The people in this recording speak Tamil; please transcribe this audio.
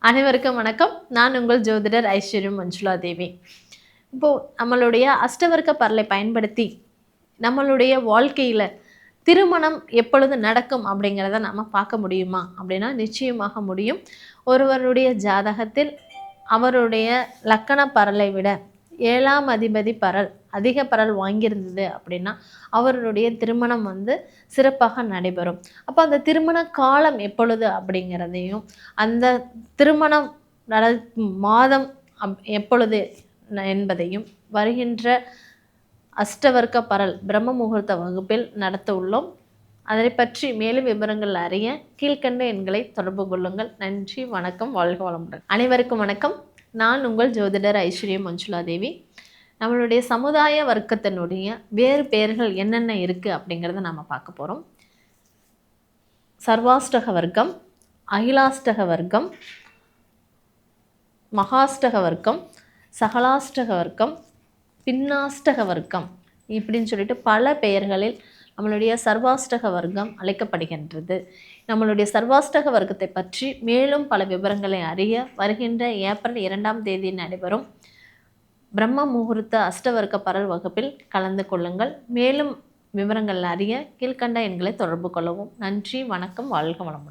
அனைவருக்கும் வணக்கம். நான் உங்கள் ஜோதிடர் ஐஸ்வர்யம் மஞ்சுளா தேவி. இப்போ நம்மளுடைய அஷ்டவர்க்க பரலை பயன்படுத்தி நம்மளுடைய வாழ்க்கையில திருமணம் எப்பொழுது நடக்கும் அப்படிங்கிறத நம்ம பார்க்க முடியுமா அப்படின்னா நிச்சயமாக முடியும். ஒருவருடைய ஜாதகத்தில் அவருடைய லக்கண பரலை விட 7ஆம் அதிபதி பரல் அதிக பரல் வாங்கியிருந்தது அப்படின்னா அவருடைய திருமணம் சிறப்பாக நடைபெறும். அப்போ அந்த திருமண காலம் எப்பொழுது அப்படிங்கிறதையும் அந்த திருமணம் நடக்கும் மாதம் எப்பொழுது என்பதையும் வருகின்ற அஷ்டவர்க்க பரல் பிரம்ம முகூர்த்த வகுப்பில் நடத்த உள்ளோம். அதை பற்றி மேலும் விவரங்கள் அறிய கீழ்கண்ட எண்களை தொடர்பு கொள்ளுங்கள். நன்றி, வணக்கம், வாழ்க வளமுடன். அனைவருக்கும் வணக்கம். நான் உங்கள் ஜோதிடர் ஐஸ்வர்யம் மஞ்சுளா தேவி. நம்மளுடைய சமுதாய வர்க்கத்தினுடைய வேறு பெயர்கள் என்னென்ன இருக்குது அப்படிங்கிறத நம்ம பார்க்க போகிறோம். சர்வாஷ்டக வர்க்கம், அகிலாஷ்டக வர்க்கம், மகாஷ்டக வர்க்கம், சகலாஷ்டக வர்க்கம், பின்னாஷ்டக வர்க்கம் இப்படின்னு சொல்லிட்டு பல பெயர்களில் நம்மளுடைய சர்வாஷ்டக வர்க்கம் அழைக்கப்படுகின்றது. நம்மளுடைய சர்வாஷ்டக வர்க்கத்தை பற்றி மேலும் பல விவரங்களை அறிய வருகின்ற ஏப்ரல் 2ஆம் தேதி நடைபெறும் பிரம்ம முகூர்த்த அஷ்டவர்க்க பரல் வகுப்பில் கலந்து கொள்ளுங்கள். மேலும் விவரங்கள் அறிய கீழ்கண்ட எண்களை தொடர்பு கொள்ளவும். நன்றி, வணக்கம், வாழ்க வளமுடன்.